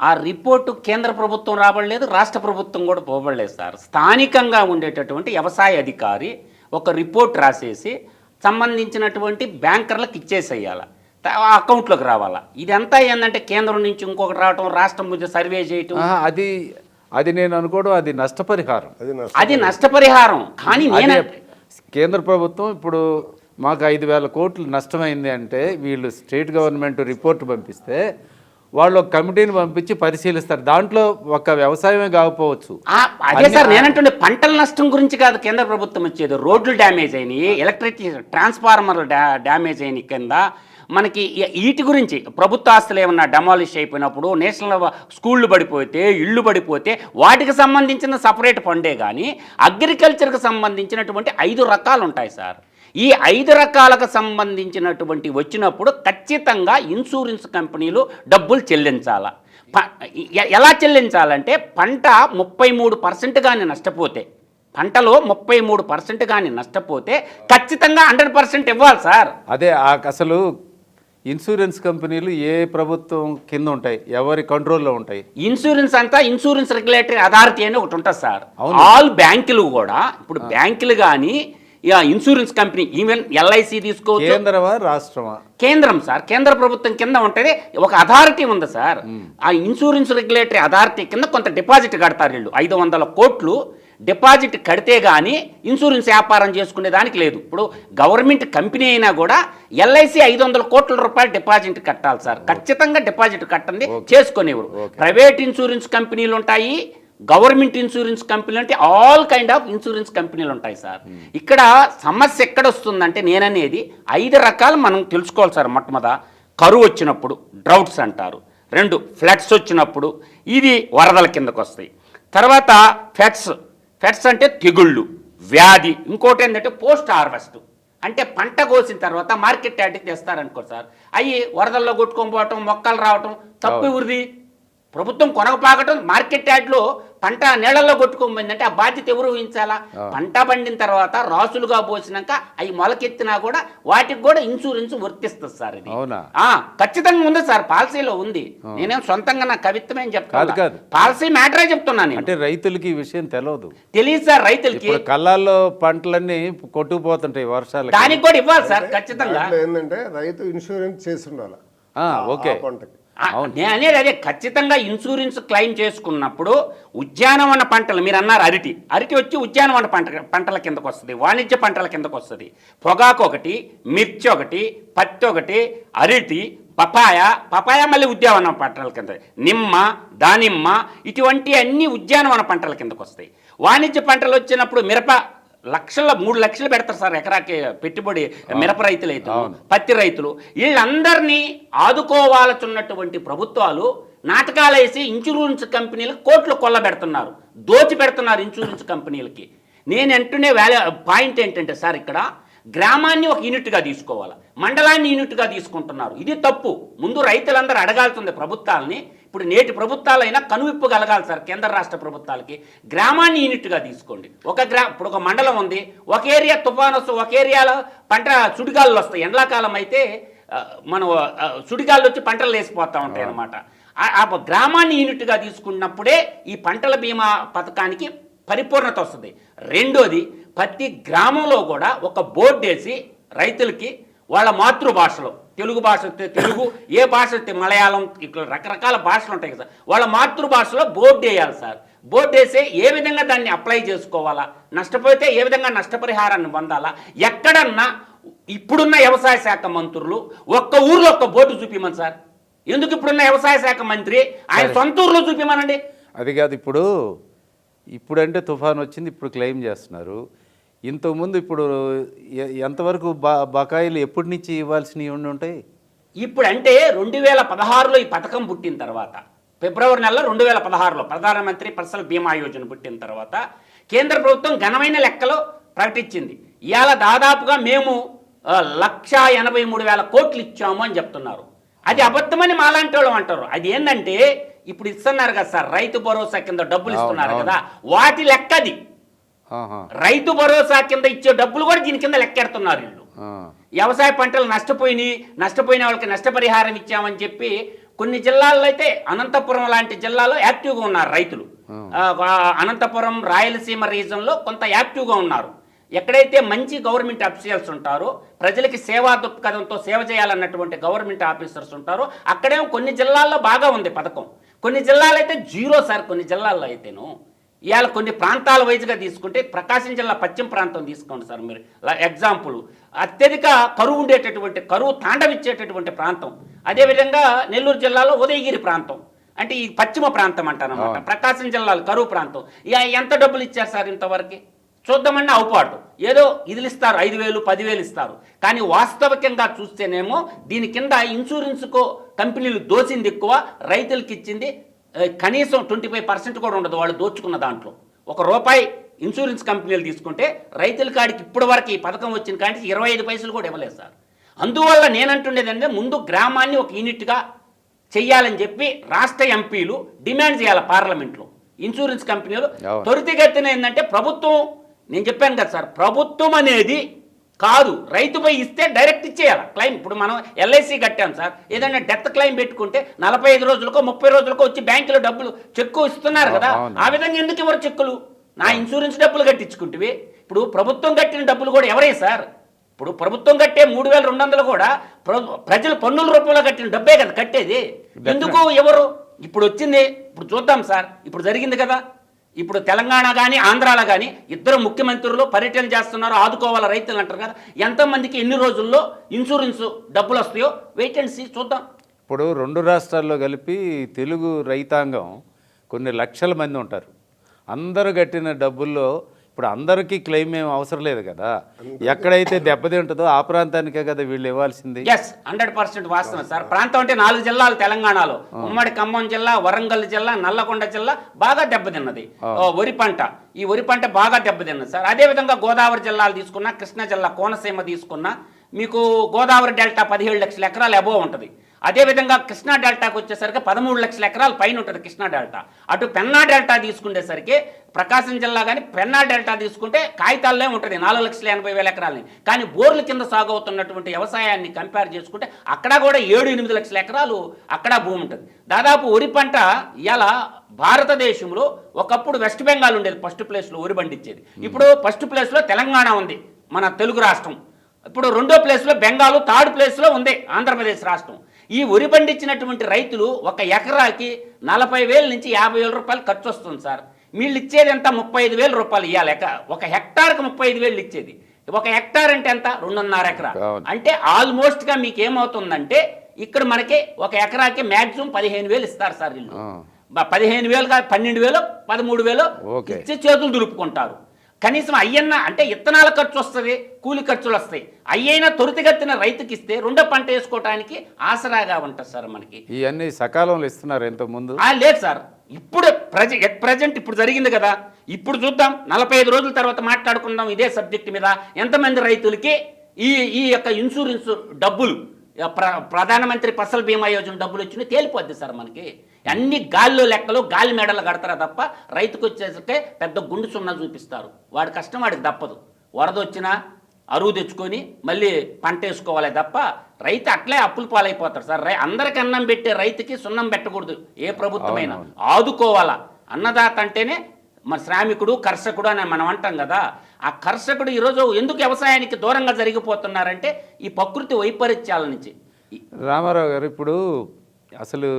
ఆ రిపోర్టు కేంద్ర ప్రభుత్వం రాబడలేదు, రాష్ట్ర ప్రభుత్వం కూడా పోబడలేదు సార్. స్థానికంగా ఉండేటటువంటి వ్యవసాయ అధికారి ఒక రిపోర్ట్ రాసేసి సంబంధించినటువంటి బ్యాంకర్లకు ఇచ్చేసేయాలి, అకౌంట్లోకి రావాలా. ఇదంతా ఏంటంటే కేంద్రం నుంచి ఇంకొకటి రావటం, రాష్ట్రం నుంచి సర్వే చేయటం, అది నేను అనుకోవడం అది నష్టపరిహారం. అది నష్టపరిహారం. కానీ కేంద్ర ప్రభుత్వం ఇప్పుడు మాకు 5,000 కోట్లు నష్టమైంది అంటే వీళ్ళు స్టేట్ గవర్నమెంట్ రిపోర్ట్ పంపిస్తే వాళ్ళు ఒక కమిటీని పంపించి పరిశీలిస్తారు. దాంట్లో ఒక వ్యవసాయమే కాకపోవచ్చు. అదే సార్ నేనంటుండే, పంటల నష్టం గురించి కాదు కేంద్ర ప్రభుత్వం వచ్చేది. రోడ్లు డ్యామేజ్ అయినాయి, ఎలక్ట్రిసిటీ ట్రాన్స్ఫార్మర్లు డ్యామేజ్ అయినాయి కింద మనకి. వీటి గురించి ప్రభుత్వ ఆస్తులు ఏమన్నా డెమాలిష్ అయిపోయినప్పుడు, నేషనల్ స్కూళ్ళు పడిపోతే, ఇళ్ళు పడిపోతే వాటికి సంబంధించిన సపరేట్ ఫండే. కానీ అగ్రికల్చర్కి సంబంధించినటువంటి 5 రకాలు ఉంటాయి సార్. ఈ 5 రకాలకు సంబంధించినటువంటి వచ్చినప్పుడు ఖచ్చితంగా ఇన్సూరెన్స్ కంపెనీలు డబ్బులు చెల్లించాలా. ఎలా చెల్లించాలంటే పంట 33% కానీ నష్టపోతే, పంటలో 33% కానీ నష్టపోతే ఖచ్చితంగా 100% ఇవ్వాలి సార్. అదే అసలు ఇన్సూరెన్స్ కంపెనీలు ఏ ప్రభుత్వం కింద ఉంటాయి, ఎవరి కంట్రోల్లో ఉంటాయి? ఇన్సూరెన్స్ అంతా ఇన్సూరెన్స్ రెగ్యులేటరీ అథారిటీ అని ఒకటి ఉంటుంది సార్. ఆల్ బ్యాంకులు కూడా, ఇప్పుడు బ్యాంకులు కానీ ఇన్సూరెన్స్ కంపెనీ, ఈవెన్ ఎల్ఐసి తీసుకోవచ్చు. కేంద్రమా రాష్ట్రమా? కేంద్రం సార్, కేంద్ర ప్రభుత్వం కింద ఉంటుంది ఒక అథారిటీ ఉంది సార్. ఆ ఇన్సూరెన్స్ రెగ్యులేటరీ అథారిటీ కింద కొంత డిపాజిట్ కడతారు వీళ్ళు. 500 కోట్లు డిపాజిట్ కడితే కానీ ఇన్సూరెన్స్ వ్యాపారం చేసుకునే దానికి లేదు. ఇప్పుడు గవర్నమెంట్ కంపెనీ అయినా కూడా ఎల్ఐసి 500 కోట్ల రూపాయలు డిపాజిట్ కట్టాలి సార్. ఖచ్చితంగా డిపాజిట్ కట్టండి చేసుకునేవారు. ప్రైవేట్ ఇన్సూరెన్స్ కంపెనీలు ఉంటాయి, గవర్నమెంట్ ఇన్సూరెన్స్ కంపెనీలు అంటే ఆల్ కైండ్ ఆఫ్ ఇన్సూరెన్స్ కంపెనీలు ఉంటాయి సార్. ఇక్కడ సమస్య ఎక్కడ వస్తుందంటే నేననేది 5 రకాలు మనం తెలుసుకోవాలి సార్. మొట్టమొదట కరువు వచ్చినప్పుడు డ్రౌట్స్ అంటారు, రెండు ఫ్లడ్స్ వచ్చినప్పుడు ఇది వరదల కిందకు వస్తాయి. తర్వాత ఫెట్స్ అంటే తెగుళ్ళు, వ్యాధి. ఇంకోటి ఏంటంటే పోస్ట్ హార్వెస్ట్ అంటే పంట కోసిన తర్వాత మార్కెట్ యార్డ్కి తెస్తారనుకో సార్, అవి వరదల్లో కొట్టుకొని పోవటం, మొక్కలు రావటం తప్పు ఎవరిది? ప్రభుత్వం కొనగపాకటం. మార్కెట్ యార్డ్లో పంట నీళ్లలో కొట్టుకోమందంటే ఆ బాధ్యత ఎవరు వహించాలా? పంట పండిన తర్వాత రాసులుగా పోసినాక అవి మొలకెత్తినా కూడా వాటికి కూడా ఇన్సూరెన్స్ వర్తిస్తుంది సార్. ఇది ఖచ్చితంగా ఉంది సార్, పాలసీలో ఉంది. నేనేం సొంతంగా నా కవిత్వమేం చెప్తాను, పాలసీ మ్యాటరే చెప్తున్నాను. అంటే రైతులకి ఈ విషయం తెలియదు సార్. రైతులకి కళ్ళాల్లో పంటలన్నీ కొట్టుకుపోతుంటాయి వర్షాలు, దానికి కూడా ఇవ్వాలి సార్ ఖచ్చితంగా. ఏంటంటే రైతు ఇన్సూరెన్స్ చేసి ఉండాలి. ఓకే, నేను అనేది అదే, ఖచ్చితంగా ఇన్సూరెన్స్ క్లెయిమ్ చేసుకున్నప్పుడు ఉద్యానవన పంటలు, మీరు అన్నారు అరటి వచ్చి ఉద్యానవన పంటల కిందకు వస్తుంది, వాణిజ్య పంటల కిందకు వస్తుంది. పొగాకు ఒకటి, మిర్చి ఒకటి, పత్తి ఒకటి, అరటి, పపాయ మళ్ళీ ఉద్యానవన పంటల కింద, నిమ్మ, దానిమ్మ, ఇటువంటి అన్ని ఉద్యానవన పంటల కిందకు వస్తాయి. వాణిజ్య పంటలు వచ్చినప్పుడు మిరప 3 లక్షలు పెడతారు సార్ ఎకరాకి పెట్టుబడి. మిరప రైతులు అయితే, పత్తి రైతులు, వీళ్ళందరినీ ఆదుకోవాల్సినటువంటి ప్రభుత్వాలు నాటకాలు వేసి ఇన్సూరెన్స్ కంపెనీలకు కోట్లు కొల్లబెడుతున్నారు, దోచి పెడుతున్నారు ఇన్సూరెన్స్ కంపెనీలకి. నేను అంటూనే పాయింట్ ఏంటంటే సార్, ఇక్కడ గ్రామాన్ని ఒక యూనిట్గా తీసుకోవాలి, మండలాన్ని యూనిట్గా తీసుకుంటున్నారు. ఇది తప్పు. ముందు రైతులందరూ అడగాల్సింది ప్రభుత్వాలని. ఇప్పుడు నేటి ప్రభుత్వాలైనా కనువిప్పు కలగాలి సార్ కేంద్ర రాష్ట్ర ప్రభుత్వాలకి. గ్రామాన్ని యూనిట్గా తీసుకోండి. ఇప్పుడు ఒక మండలం ఉంది, ఒక ఏరియా తుఫాను వస్తే ఒక ఏరియాలో పంట సుడిగాళ్ళు వస్తాయి. ఎండాకాలం అయితే మనం సుడిగాళ్ళు వచ్చి పంటలు వేసిపోతూ ఉంటాయి అన్నమాట. ఆ గ్రామాన్ని యూనిట్గా తీసుకున్నప్పుడే ఈ పంటల బీమా పథకానికి పరిపూర్ణత వస్తుంది. రెండోది, ప్రతి గ్రామంలో కూడా ఒక బోర్డు వేసి రైతులకి వాళ్ళ మాతృభాషలో, తెలుగు భాష తెలుగు, ఏ భాష మలయాళం, ఇట్లా రకరకాల భాషలు ఉంటాయి కదా, వాళ్ళ మాతృభాషలో బోర్డు వేయాలి సార్. బోర్డు వేసే ఏ విధంగా దాన్ని అప్లై చేసుకోవాలా, నష్టపోతే ఏ విధంగా నష్టపరిహారాన్ని పొందాలా. ఎక్కడన్నా ఇప్పుడున్న వ్యవసాయ శాఖ మంత్రులు ఒక్క ఊర్లో ఒక్క బోర్డు చూపిమని సార్. ఎందుకు ఇప్పుడున్న వ్యవసాయ శాఖ మంత్రి ఆయన సొంత ఊర్లో చూపిమనండి. అది కాదు, ఇప్పుడంటే తుఫాన్ వచ్చింది, ఇప్పుడు క్లెయిమ్ చేస్తున్నారు. ఇంతకుముందు ఇప్పుడు ఎంతవరకు బకాయిలు ఎప్పటి నుంచి ఇవ్వాల్సినవి ఉంటాయి? ఇప్పుడు అంటే 2016లో ఈ పథకం పుట్టిన తర్వాత, ఫిబ్రవరి నెలలో 2016లో ప్రధానమంత్రి ఫసల్ బీమా యోజన పుట్టిన తర్వాత కేంద్ర ప్రభుత్వం ఘనమైన లెక్కలు ప్రకటించింది. ఇవాళ దాదాపుగా మేము 1,83,000 కోట్లు ఇచ్చాము అని చెప్తున్నారు. అది అబద్ధమని మాలాంటి వాళ్ళు అంటారు. అది ఏంటంటే ఇప్పుడు ఇస్తున్నారు కదా సార్, రైతు భరోసా కింద డబ్బులు ఇస్తున్నారు కదా, వాటి లెక్కది. రైతు భరోసా కింద ఇచ్చే డబ్బులు కూడా దీని కింద లెక్కెడుతున్నారు వీళ్ళు. వ్యవసాయ పంటలు నష్టపోయిన వాళ్ళకి నష్టపరిహారం ఇచ్చామని చెప్పి కొన్ని జిల్లాల్లో అయితే, అనంతపురం లాంటి జిల్లాలో యాక్టివ్గా ఉన్నారు రైతులు. అనంతపురం, రాయలసీమ రీజన్లో కొంత యాక్టివ్గా ఉన్నారు. ఎక్కడైతే మంచి గవర్నమెంట్ అఫీషియల్స్ ఉంటారో, ప్రజలకి సేవా దృక్పథంతో సేవ చేయాలన్నటువంటి గవర్నమెంట్ ఆఫీసర్స్ ఉంటారో, అక్కడేమో కొన్ని జిల్లాల్లో బాగా ఉంది పథకం, కొన్ని జిల్లాలో అయితే జీరో సార్. కొన్ని జిల్లాల్లో అయితేను ఇవాళ కొన్ని ప్రాంతాల వైజ్గా తీసుకుంటే, ప్రకాశం జిల్లా పశ్చిమ ప్రాంతం తీసుకోండి సార్ మీరు ఎగ్జాంపుల్, అత్యధిక కరువు ఉండేటటువంటి, కరువు తాండవిచ్చేటటువంటి ప్రాంతం. అదేవిధంగా నెల్లూరు జిల్లాలో ఉదయగిరి ప్రాంతం, అంటే ఈ పశ్చిమ ప్రాంతం అంటారన్నమాట. ప్రకాశం జిల్లాలో కరువు ప్రాంతం. ఎంత డబ్బులు ఇచ్చారు సార్ ఇంతవరకు? చూద్దామన్నా అవుపాటు, ఏదో ఇదిలు ఇస్తారు, 5,000, 10,000 ఇస్తారు. కానీ వాస్తవికంగా చూస్తేనేమో దీని కింద ఇన్సూరెన్స్కు కంపెనీలు దోచింది ఎక్కువ, రైతులకి ఇచ్చింది కనీసం 25% కూడా ఉండదు వాళ్ళు దోచుకున్న దాంట్లో. ₹1 ఇన్సూరెన్స్ కంపెనీలు తీసుకుంటే రైతుల కాడికి ఇప్పటి వరకు ఈ పథకం వచ్చిన కాడికి 25 పైసలు కూడా ఇవ్వలేదు సార్. అందువల్ల నేనంటుండేదంటే, ముందు గ్రామాన్ని ఒక యూనిట్గా చెయ్యాలని చెప్పి రాష్ట్ర ఎంపీలు డిమాండ్ చేయాలి పార్లమెంట్లో. ఇన్సూరెన్స్ కంపెనీలు త్వరితగతిన ఏంటంటే, ప్రభుత్వం, నేను చెప్పాను కదా సార్, ప్రభుత్వం అనేది కాదు, రైతుపై ఇస్తే డైరెక్ట్ ఇచ్చేయాలి క్లెయిమ్. ఇప్పుడు మనం LIC కట్టాం సార్, ఏదైనా డెత్ క్లెయిమ్ పెట్టుకుంటే 45 రోజులకో 30 రోజులకో వచ్చి బ్యాంకులో డబ్బులు చెక్కు ఇస్తున్నారు కదా, ఆ విధంగా ఎందుకు ఇవ్వరు చెక్కులు? నా ఇన్సూరెన్స్ డబ్బులు కట్టించుకుంటే, ఇప్పుడు ప్రభుత్వం కట్టిన డబ్బులు కూడా ఎవరే సార్? ఇప్పుడు ప్రభుత్వం కట్టే 3,200 కూడా ప్రజలు పన్నుల రూపంలో కట్టిన డబ్బే కదా కట్టేది. ఎందుకు ఎవరు? ఇప్పుడు వచ్చింది, ఇప్పుడు చూద్దాం సార్, ఇప్పుడు జరిగింది కదా. ఇప్పుడు తెలంగాణ కానీ ఆంధ్రాలో కానీ ఇద్దరు ముఖ్యమంత్రులు పర్యటన చేస్తున్నారు, ఆదుకోవాలి రైతులు అంటారు కదా. ఎంతమందికి ఎన్ని రోజుల్లో ఇన్సూరెన్స్ డబ్బులు వస్తాయో వెయిట్ అండ్ సీ, చూద్దాం. ఇప్పుడు 2 రాష్ట్రాల్లో కలిపి తెలుగు రైతాంగం కొన్ని లక్షల మంది ఉంటారు. అందరూ కట్టిన డబ్బుల్లో ఇప్పుడు అందరికీ క్లెయిమ్ ఏం అవసరం లేదు కదా, ఎక్కడైతే దెబ్బతింటుందో ఆ ప్రాంతానికే కదా వీళ్ళు ఇవ్వాల్సింది. ఎస్ 100% వాస్తవం సార్. ప్రాంతం అంటే 4 జిల్లాలు తెలంగాణలో, ఉమ్మడి ఖమ్మం జిల్లా, వరంగల్ జిల్లా, నల్లగొండ జిల్లా బాగా దెబ్బతిన్నది. వరి పంట, ఈ వరి పంట బాగా దెబ్బతిన్నది సార్. అదేవిధంగా గోదావరి జిల్లాలు తీసుకున్నా, కృష్ణా జిల్లా కోనసీమ తీసుకున్నా మీకు గోదావరి డెల్టా 17 లక్షల ఎకరాలు అబోవ్ ఉంటుంది. అదేవిధంగా కృష్ణా డెల్టాకు వచ్చేసరికి 13 లక్షల ఎకరాల పైన ఉంటుంది కృష్ణా డెల్టా. అటు పెన్నా డెల్టా తీసుకునేసరికి ప్రకాశం జిల్లా కానీ పెన్నా డెల్టా తీసుకుంటే కాగితాల్లో ఉంటుంది 4,80,000 ఎకరాలని. కానీ బోర్ల కింద సాగు అవుతున్నటువంటి వ్యవసాయాన్ని కంపేర్ చేసుకుంటే అక్కడ కూడా 7-8 లక్షల ఎకరాలు అక్కడ భూమి ఉంటుంది. దాదాపు వరి పంట ఇలా భారతదేశంలో ఒకప్పుడు వెస్ట్ బెంగాల్ ఉండేది ఫస్ట్ ప్లేస్లో వరి పండించేది. ఇప్పుడు ఫస్ట్ ప్లేస్లో తెలంగాణ ఉంది, మన తెలుగు రాష్ట్రం. ఇప్పుడు రెండో ప్లేస్లో బెంగాలు, థర్డ్ ప్లేస్లో ఉంది ఆంధ్రప్రదేశ్ రాష్ట్రం. ఈ వరి పండించినటువంటి రైతులు ఒక ఎకరాకి 40,000 నుంచి 50,000 రూపాయలు ఖర్చు వస్తుంది సార్. వీళ్ళు ఇచ్చేది ఎంత? 35,000 రూపాయలు ఇవ్వాలి. ఒక హెక్టార్కి 35,000 ఇచ్చేది. ఒక హెక్టార్ అంటే ఎంత? 2.5 ఎకరా. అంటే ఆల్మోస్ట్గా మీకు ఏమవుతుందంటే ఇక్కడ మనకి ఒక ఎకరాకి మ్యాక్సిమం 15,000 ఇస్తారు సార్ వీళ్ళు. 15,000 కాదు, 12,000, 13,000 ఇచ్చి చేతులు దులుపుకుంటారు. కనీసం అయ్యన్న అంటే ఇత్తనాల ఖర్చు వస్తుంది, కూలి ఖర్చులు వస్తాయి. అయ్యైనా త్వరితగతిన రైతుకి ఇస్తే రెండో పంట వేసుకోవడానికి ఆసరాగా ఉంటుంది సార్. మనకి ఇవన్నీ సకాలంలో ఇస్తున్నారు ఇంతకుముందు లేదు సార్. ఇప్పుడు ప్రజెంట్ ఇప్పుడు జరిగింది కదా, ఇప్పుడు చూద్దాం 45 రోజుల తర్వాత మాట్లాడుకుందాం ఇదే సబ్జెక్ట్ మీద. ఎంతమంది రైతులకి ఈ యొక్క ఇన్సూరెన్స్ డబ్బులు, ప్రధానమంత్రి ఫసల్ బీమా యోజన డబ్బులు వచ్చినాయి తేలిపోద్ది సార్. మనకి అన్ని గాల్లో లెక్కలు, గాలి మెడలు కడతారా తప్ప రైతుకు వచ్చేసరికి పెద్ద గుండు సున్నా చూపిస్తారు. వాడి కష్టం వాడికి తప్పదు. వరద వచ్చినా అరువు తెచ్చుకొని మళ్ళీ పంట వేసుకోవాలి తప్ప రైతు అట్లే అప్పుల పాలైపోతాడు సార్. అందరికి అన్నం పెట్టే రైతుకి సున్నం పెట్టకూడదు ఏ ప్రభుత్వమైనా. ఆదుకోవాలా. అన్నదాత అంటేనే మన శ్రామికుడు, కర్షకుడు అని మనం అంటాం కదా. ఆ కర్షకుడు ఈరోజు ఎందుకు వ్యవసాయానికి దూరంగా జరిగిపోతున్నారంటే ఈ ప్రకృతి వైపరీత్యాల నుంచి. రామారావు గారు, ఇప్పుడు అసలు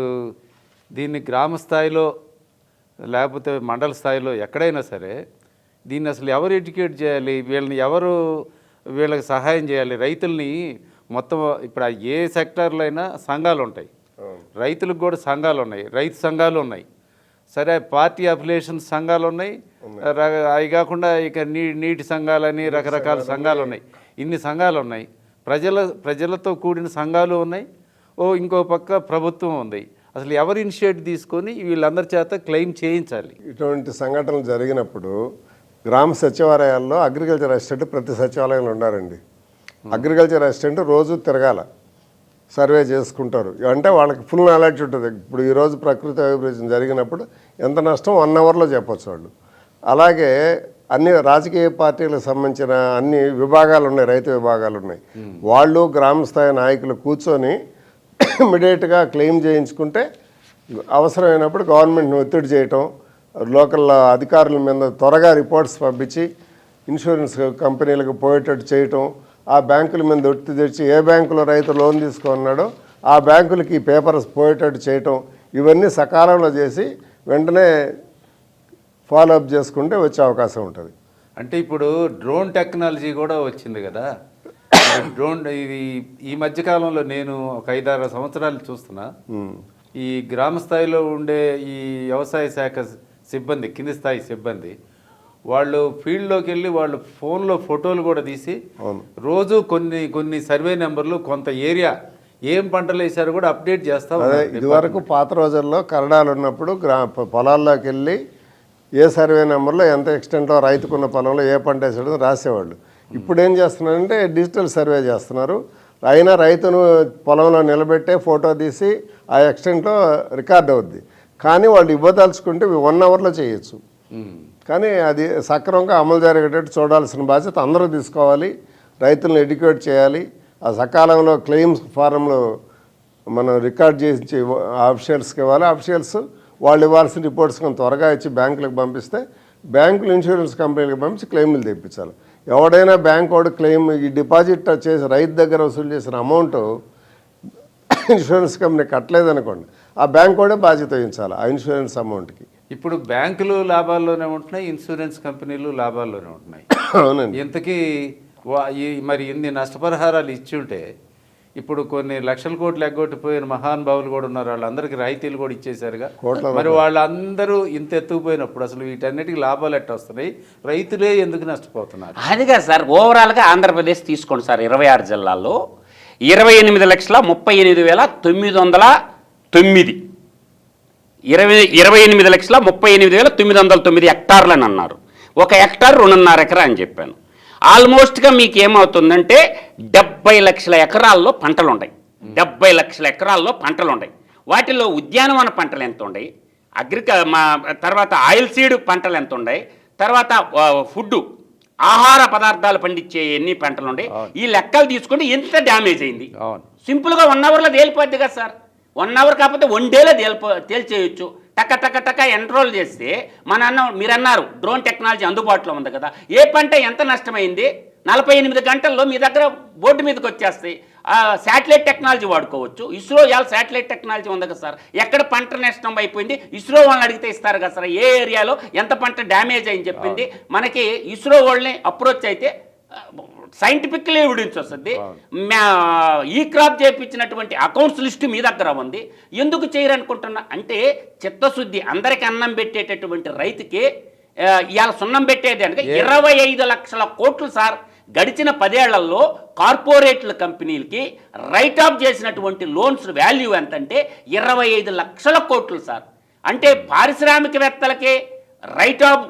దీన్ని గ్రామ స్థాయిలో లేకపోతే మండల స్థాయిలో ఎక్కడైనా సరే దీన్ని అసలు ఎవరు ఎడ్యుకేట్ చేయాలి, వీళ్ళకి సహాయం చేయాలి రైతుల్ని మొత్తం. ఇప్పుడు ఏ సెక్టార్లో అయినా సంఘాలు ఉంటాయి, రైతులకు కూడా సంఘాలు ఉన్నాయి, రైతు సంఘాలు ఉన్నాయి, సరే పార్టీ అఫిలియేషన్ సంఘాలు ఉన్నాయి, అవి కాకుండా ఇక నీటి సంఘాలని రకరకాల సంఘాలు ఉన్నాయి. ఇన్ని సంఘాలు ఉన్నాయి, ప్రజలతో కూడిన సంఘాలు ఉన్నాయి, ఇంకో పక్క ప్రభుత్వం ఉంది. అసలు ఎవరు ఇనిషియేటివ్ తీసుకొని వీళ్ళందరి చేత క్లెయిమ్ చేయించాలి? ఇటువంటి సంఘటనలు జరిగినప్పుడు గ్రామ సచివాలయాల్లో అగ్రికల్చర్ అసిస్టెంట్ ప్రతి సచివాలయంలో ఉన్నారండి. అగ్రికల్చర్ అసిస్టెంట్ రోజు తిరగాల, సర్వే చేసుకుంటారు. అంటే వాళ్ళకి ఫుల్ నాలెడ్జ్ ఉంటుంది. ఇప్పుడు ఈరోజు ప్రకృతి వైపరీత్యం జరిగినప్పుడు ఎంత నష్టం 1 అవర్లో చెప్పొచ్చు వాళ్ళు. అలాగే అన్ని రాజకీయ పార్టీలకు సంబంధించిన అన్ని విభాగాలు ఉన్నాయి, రైతు విభాగాలు ఉన్నాయి. వాళ్ళు గ్రామ స్థాయి నాయకులు కూర్చొని ఇమీడియట్గా క్లెయిమ్ చేయించుకుంటే అవసరమైనప్పుడు గవర్నమెంట్ని ఒత్తిడి చేయటం, లోకల్ అధికారుల మీద త్వరగా రిపోర్ట్స్ పంపించి ఇన్సూరెన్స్ కంపెనీలకు పోయేటట్టు చేయటం, ఆ బ్యాంకుల మీద ఒత్తిడి తెచ్చి ఏ బ్యాంకులో రైతు లోన్ తీసుకున్నాడో ఆ బ్యాంకులకి ఈ పేపర్స్ పోయేటట్టు చేయటం, ఇవన్నీ సకాలంలో చేసి వెంటనే ఫాలోఅప్ చేసుకుంటే వచ్చే అవకాశం ఉంటుంది. అంటే ఇప్పుడు డ్రోన్ టెక్నాలజీ కూడా వచ్చింది కదా. డ్రోన్ ఇది ఈ మధ్యకాలంలో నేను ఒక 5-6 సంవత్సరాలు చూస్తున్నా. ఈ గ్రామ స్థాయిలో ఉండే ఈ వ్యవసాయ శాఖ సిబ్బంది, కింది స్థాయి సిబ్బంది, వాళ్ళు ఫీల్డ్లోకి వెళ్ళి వాళ్ళు ఫోన్లో ఫోటోలు కూడా తీసి రోజు కొన్ని సర్వే నెంబర్లు, కొంత ఏరియా ఏం పంటలు వేసారో కూడా అప్డేట్ చేస్తాం. ఇదివరకు పాత రోజుల్లో కరడాలు ఉన్నప్పుడు పొలాల్లోకి వెళ్ళి ఏ సర్వే నెంబర్లో ఎంత ఎక్స్టెంట్లో రైతుకున్న పొలంలో ఏ పంట వేసాడో రాసేవాళ్ళు. ఇప్పుడు ఏం చేస్తున్నారంటే డిజిటల్ సర్వే చేస్తున్నారు. అయినా రైతును పొలంలో నిలబెట్టే ఫోటో తీసి ఆ ఎక్స్టెంట్లో రికార్డ్ అవుద్ది. కానీ వాళ్ళు ఇవ్వదలుచుకుంటే 1 అవర్లో చేయొచ్చు. కానీ అది సక్రమంగా అమలు జరిగేటట్టు చూడాల్సిన బాధ్యత అందరూ తీసుకోవాలి. రైతులను ఎడ్యుకేట్ చేయాలి. ఆ సకాలంలో క్లెయిమ్స్ ఫారంలో మనం రికార్డ్ చేసి ఆఫీషియల్స్కి ఇవ్వాలి. ఆఫీషియల్స్ వాళ్ళు ఇవ్వాల్సిన రిపోర్ట్స్ కొంచెం త్వరగా ఇచ్చి బ్యాంకులకు పంపిస్తే బ్యాంకులు ఇన్సూరెన్స్ కంపెనీలకు పంపించి క్లెయిమ్లు తెప్పించాలి. ఎవడైనా బ్యాంక్ వాడు క్లెయిమ్ ఈ డిపాజిట్ చేసి రైతు దగ్గర వసూలు చేసిన అమౌంట్ ఇన్సూరెన్స్ కంపెనీ కట్టలేదనుకోండి, ఆ బ్యాంక్ కూడా బాధ్యత వహించాలి ఆ ఇన్సూరెన్స్ అమౌంట్కి. ఇప్పుడు బ్యాంకులు లాభాల్లోనే ఉంటున్నాయి, ఇన్సూరెన్స్ కంపెనీలు లాభాల్లోనే ఉంటున్నాయి. అవునండి. ఇంతకీ మరి ఇన్ని నష్టపరిహారాలు ఇచ్చి ఉంటే ఇప్పుడు కొన్ని లక్షల కోట్లు ఎగ్గొట్టిపోయిన మహానుభావులు కూడా ఉన్నారు, వాళ్ళందరికీ రాయితీలు కూడా ఇచ్చేశారుగా. కోట్ల మరి వాళ్ళందరూ ఇంత ఎత్తుకుపోయినప్పుడు అసలు వీటన్నిటికీ లాభాలు ఎట్ట వస్తున్నాయి, రైతులే ఎందుకు నష్టపోతున్నారు? అదిగా సార్, ఓవరాల్గా ఆంధ్రప్రదేశ్ తీసుకోండి సార్, 26 జిల్లాల్లో 28,38,909 28,38,909 హెక్టార్లని అన్నారు. ఒక హెక్టార్ 2.5 ఎకరా అని చెప్పాను. ఆల్మోస్ట్గా మీకు ఏమవుతుందంటే 70 లక్షల ఎకరాల్లో పంటలు ఉన్నాయి. 70 లక్షల ఎకరాల్లో పంటలు ఉన్నాయి. వాటిల్లో ఉద్యానవన పంటలు ఎంత ఉన్నాయి, తర్వాత ఆయిల్ సీడ్ పంటలు ఎంత ఉన్నాయి, తర్వాత ఫుడ్ ఆహార పదార్థాలు పండించే ఎన్ని పంటలు ఉన్నాయి, ఈ లెక్కలు తీసుకుంటే ఎంత డ్యామేజ్ అయింది. సింపుల్గా 1 అవర్లో తేలిపోద్ది కదా సార్. 1 అవర్ కాకపోతే 1 డేలో తేల్చేయచ్చు. టక్క ఎన్రోల్ చేస్తే మీరు అన్నారు డ్రోన్ టెక్నాలజీ అందుబాటులో ఉంది కదా, ఏ పంట ఎంత నష్టమైంది 48 గంటల్లో మీ దగ్గర బోర్డు మీదకి వచ్చేస్తాయి. శాటిలైట్ టెక్నాలజీ వాడుకోవచ్చు. ఇస్రో ఇవాళ శాటిలైట్ టెక్నాలజీ ఉంది కదా సార్, ఎక్కడ పంట నష్టం అయిపోయింది ఇస్రో వాళ్ళని అడిగితే ఇస్తారు కదా సార్, ఏ ఏరియాలో ఎంత పంట డ్యామేజ్ అయింది చెప్పింది మనకి. ఇస్రో వాళ్ళని అప్రోచ్ అయితే సైంటిఫిక్లీ ఎవిడెన్స్ వస్తుంది. ఈ క్రాప్ చేయించినటువంటి అకౌంట్స్ లిస్టు మీ దగ్గర ఉంది, ఎందుకు చేయరనుకుంటున్నా అంటే చిత్తశుద్ధి. అందరికి అన్నం పెట్టేటటువంటి రైతుకి ఇవాళ సున్నం పెట్టేది అంటే 25 లక్షల కోట్లు సార్. గడిచిన 10 ఏళ్లలో కార్పొరేట్ల కంపెనీలకి రైట్ ఆఫ్ చేసినటువంటి లోన్స్ వాల్యూ ఎంతంటే 25 లక్షల కోట్లు సార్. అంటే పారిశ్రామికవేత్తలకే రైట్ ఆఫ్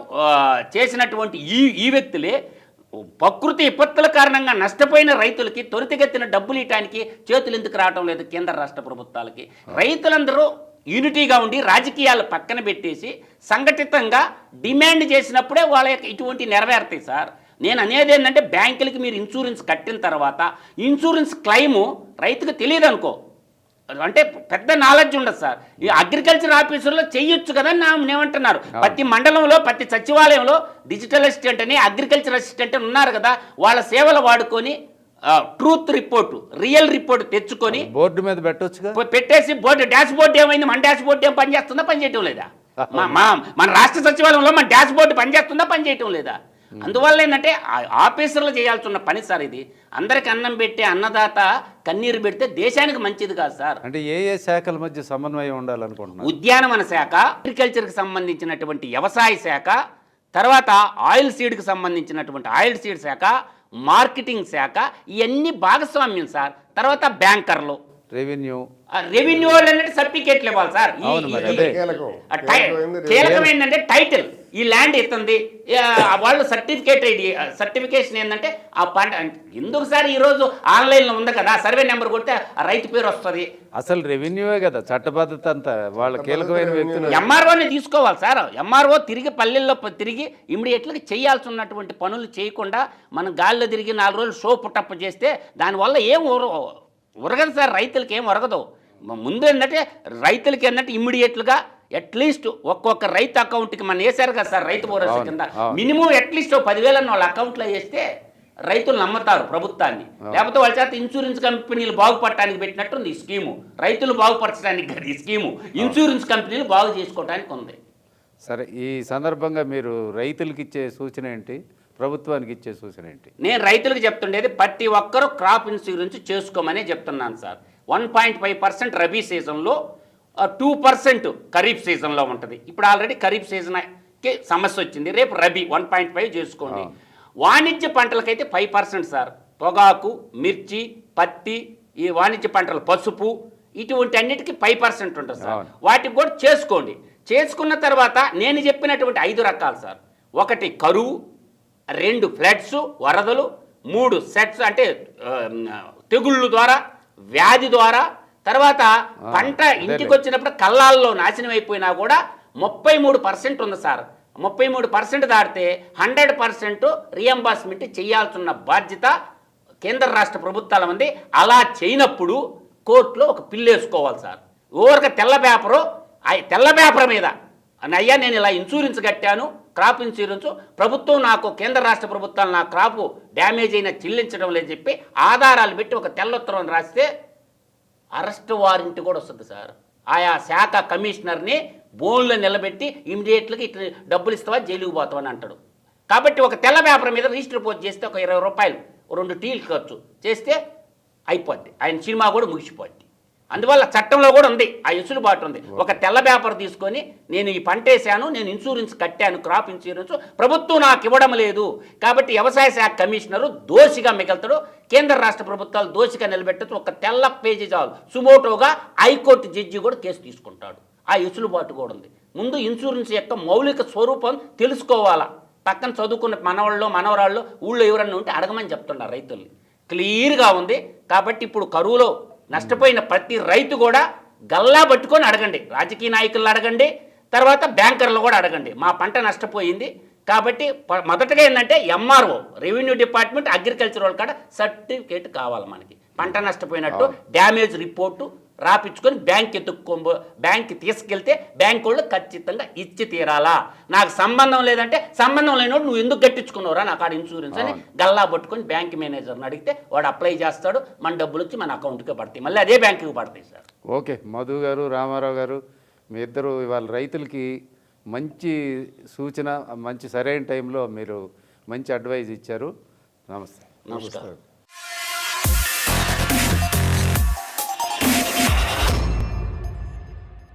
చేసినటువంటి ఈ వ్యక్తులే ప్రకృతి విపత్తుల కారణంగా నష్టపోయిన రైతులకి త్వరితగతిన డబ్బులు ఇవ్వడానికి చేతులు ఎందుకు రావటం లేదు కేంద్ర రాష్ట్ర ప్రభుత్వాలకి? రైతులందరూ యూనిటీగా ఉండి రాజకీయాలు పక్కన పెట్టేసి సంఘటితంగా డిమాండ్ చేసినప్పుడే వాళ్ళ ఇటువంటి నెరవేరుతాయి సార్. నేను అనేది ఏంటంటే బ్యాంకులకి మీరు ఇన్సూరెన్స్ కట్టిన తర్వాత ఇన్సూరెన్స్ క్లెయిము రైతుకు తెలియదు అనుకో, అంటే పెద్ద నాలెడ్జ్ ఉండదు సార్. ఈ అగ్రికల్చర్ ఆఫీసుల్లో చెయ్యొచ్చు కదా నేమంటున్నారు. ప్రతి మండలంలో ప్రతి సచివాలయంలో డిజిటల్ అసిస్టెంట్ అని అగ్రికల్చర్ అసిస్టెంట్ అని ఉన్నారు కదా, వాళ్ళ సేవలు వాడుకొని ట్రూత్ రిపోర్ట్ రియల్ రిపోర్ట్ తెచ్చుకొని బోర్డు మీద పెట్టేసి డాష్ బోర్డు ఏమైంది, మన డాష్ బోర్డు ఏం పనిచేస్తుందా పనిచేయటం లేదా, మన రాష్ట్ర సచివాలయంలో మన డాష్ బోర్డు పనిచేస్తుందా పనిచేయటం లేదా? అందువల్ల ఏంటంటే ఆఫీసర్లు చేయాల్సి ఉన్న పని సార్ ఇది. అందరికి అన్నం పెట్టే అన్నదాత కన్నీరు పెడితే దేశానికి మంచిది కాదు సార్. అంటే ఏ శాఖల మధ్య సమన్వయం ఉండాలనుకుంటున్నారు? ఉద్యానవన శాఖ, అగ్రికల్చర్కి సంబంధించినటువంటి వ్యవసాయ శాఖ, తర్వాత ఆయిల్ సీడ్కి సంబంధించినటువంటి ఆయిల్ సీడ్ శాఖ, మార్కెటింగ్ శాఖ, ఇవన్నీ భాగస్వామ్యం సార్. తర్వాత బ్యాంకర్లు, రెవెన్యూ వాళ్ళు అంటే సర్టిఫికేట్లు ఇవ్వాలి సార్. కీలకం ఏంటంటే టైటిల్, ఈ ల్యాండ్ ఇస్తుంది వాళ్ళు సర్టిఫికేషన్ ఏంటంటే ఆ పంట. ఎందుకు సార్ ఈరోజు ఆన్లైన్లో ఉంది కదా, సర్వే నెంబర్ కొడితే ఆ రైతు పేరు వస్తుంది. అసలు రెవెన్యూవే కదా చట్టబద్ధత అంతా, వాళ్ళ కీలకమైన వ్యక్తులు. ఎంఆర్ఓని తీసుకోవాలి సార్. ఎంఆర్ఓ తిరిగి పల్లెల్లో తిరిగి ఇమ్మీడియట్గా చేయాల్సి ఉన్నటువంటి పనులు చేయకుండా మనం గాల్లో తిరిగి 4 రోజులు షో పుట్టప్ప చేస్తే దానివల్ల ఏం ఉరగదు సార్, రైతులకి ఏం ఉరగదు. ముందు ఏంటంటే రైతులకి ఏంటంటే ఇమ్మీడియట్లుగా అట్లీస్ట్ ఒక్కొక్క రైతు అకౌంట్కి మనం వేశారు కదా సార్ రైతు భరోసా కింద, మినిమం అట్లీస్ట్ 10,000 వాళ్ళ అకౌంట్లో వేస్తే రైతులు నమ్ముతారు ప్రభుత్వాన్ని. లేకపోతే వాళ్ళ చేత ఇన్సూరెన్స్ కంపెనీలు బాగుపడటానికి పెట్టినట్టుంది ఈ స్కీము. రైతులు బాగుపరచడానికి కాదు ఈ స్కీము, ఇన్సూరెన్స్ కంపెనీలు బాగు చేసుకోవడానికి ఉంది. సరే, ఈ సందర్భంగా మీరు రైతులకు ఇచ్చే సూచన ఏంటి, ప్రభుత్వానికి ఇచ్చే సూచన ఏంటి? నేను రైతులకు చెప్తుండేది ప్రతి ఒక్కరూ క్రాప్ ఇన్సూరెన్స్ చేసుకోమనే చెప్తున్నాను సార్. 1.5% రబీ సీజన్లో, 2% ఖరీఫ్ సీజన్లో ఉంటుంది. ఇప్పుడు ఆల్రెడీ ఖరీఫ్ సీజన్కి సమస్య వచ్చింది, రేపు రబీ 1.5 చేసుకోండి. వాణిజ్య పంటలకైతే 5% సార్. పొగాకు, మిర్చి, పత్తి, ఈ వాణిజ్య పంటలు, పసుపు, ఇటువంటి అన్నిటికీ 5% ఉంటుంది సార్. వాటికి కూడా చేసుకోండి. చేసుకున్న తర్వాత నేను చెప్పినటువంటి 5 రకాలు సార్. 1 కరువు, 2 ఫ్లడ్స్ వరదలు, 3 సెట్స్ అంటే తెగుళ్ళు ద్వారా, వ్యాధి ద్వారా, తర్వాత పంట ఇంటికి వచ్చినప్పుడు కల్లాల్లో నాశనం అయిపోయినా కూడా 33% ఉంది సార్. 33% దాటితే 100% రియంబర్స్మెంట్ చేయాల్సిన బాధ్యత కేంద్ర రాష్ట్ర ప్రభుత్వాల ఉంది. అలా చేయనప్పుడు కోర్టులో ఒక పిల్లు వేసుకోవాలి సార్. ఊరక తెల్ల పేపర్ మీద అయ్యా నేను ఇలా ఇన్సూరెన్స్ కట్టాను, క్రాప్ ఇన్సూరెన్స్, ప్రభుత్వం నాకు కేంద్ర రాష్ట్ర ప్రభుత్వాలు నా క్రాపు డ్యామేజ్ అయినా చెల్లించడం లేదని చెప్పి ఆధారాలు పెట్టి ఒక తెల్లొత్తరం రాస్తే అరెస్ట్ వారెంట్ కూడా వస్తుంది సార్. ఆయా శాఖ కమిషనర్ని బోన్లో నిలబెట్టి ఇమీడియట్గా ఇట్లా డబ్బులు ఇస్తావా జైలుకు పోతావని అంటాడు. కాబట్టి ఒక తెల్ల పేపర్ మీద రిజిస్టర్ పోస్ట్ చేస్తే ఒక 20 రూపాయలు 2 టీలు ఖర్చు చేస్తే అయిపోద్ది, ఆయన సినిమా కూడా ముగిసిపోద్ది. అందువల్ల చట్టంలో కూడా ఉంది, ఆ వెసులుబాటు ఉంది. ఒక తెల్ల పేపర్ తీసుకొని నేను ఈ పంట వేసాను, నేను ఇన్సూరెన్స్ కట్టాను, క్రాప్ ఇన్సూరెన్స్ ప్రభుత్వం నాకు ఇవ్వడం లేదు కాబట్టి వ్యవసాయ శాఖ కమిషనరు దోషిగా మిగులుతాడు, కేంద్ర రాష్ట్ర ప్రభుత్వాలు దోషిగా నిలబెట్టచ్చు. ఒక తెల్ల పేజీ చాలు, సుమోటోగా హైకోర్టు జడ్జి కూడా కేసు తీసుకుంటాడు. ఆ వెసులుబాటు కూడా ఉంది. ముందు ఇన్సూరెన్స్ యొక్క మౌలిక స్వరూపం తెలుసుకోవాలా. పక్కన చదువుకున్న మనవాళ్ళు మనవరాళ్ళు ఊళ్ళో ఎవరన్నా ఉంటే అడగమని చెప్తున్నారు రైతుల్ని. క్లియర్గా ఉంది. కాబట్టి ఇప్పుడు కరువులో నష్టపోయిన ప్రతి రైతు కూడా గల్లా పట్టుకొని అడగండి, రాజకీయ నాయకులను అడగండి, తర్వాత బ్యాంకర్లు కూడా అడగండి. మా పంట నష్టపోయింది కాబట్టి మొదటగా ఏంటంటే ఎంఆర్ఓ, రెవెన్యూ డిపార్ట్మెంట్, అగ్రికల్చర్ వాళ్ళ కాడ సర్టిఫికేట్ కావాలి మనకి. పంట నష్టపోయినట్టు డ్యామేజ్ రిపోర్టు రాపించుకొని బ్యాంక్కి తీసుకెళ్తే బ్యాంక్ వాళ్ళు ఖచ్చితంగా ఇచ్చి తీరాలా. నాకు సంబంధం లేదంటే సంబంధం లేనివాడు నువ్వు ఎందుకు కట్టించుకున్నావురా నాకు ఆడ ఇన్సూరెన్స్ అని గల్లా పట్టుకొని బ్యాంక్ మేనేజర్ని అడిగితే వాడు అప్లై చేస్తాడు, మన డబ్బులు వచ్చి మన అకౌంట్కి పడతాయి, మళ్ళీ అదే బ్యాంకుకి పడతాయి సార్. ఓకే, మధు గారు, రామారావు గారు, మీ ఇద్దరు ఇవాళ రైతులకి మంచి సూచన, మంచి సరైన టైంలో మీరు మంచి అడ్వైజ్ ఇచ్చారు. నమస్తే. నమస్కారం.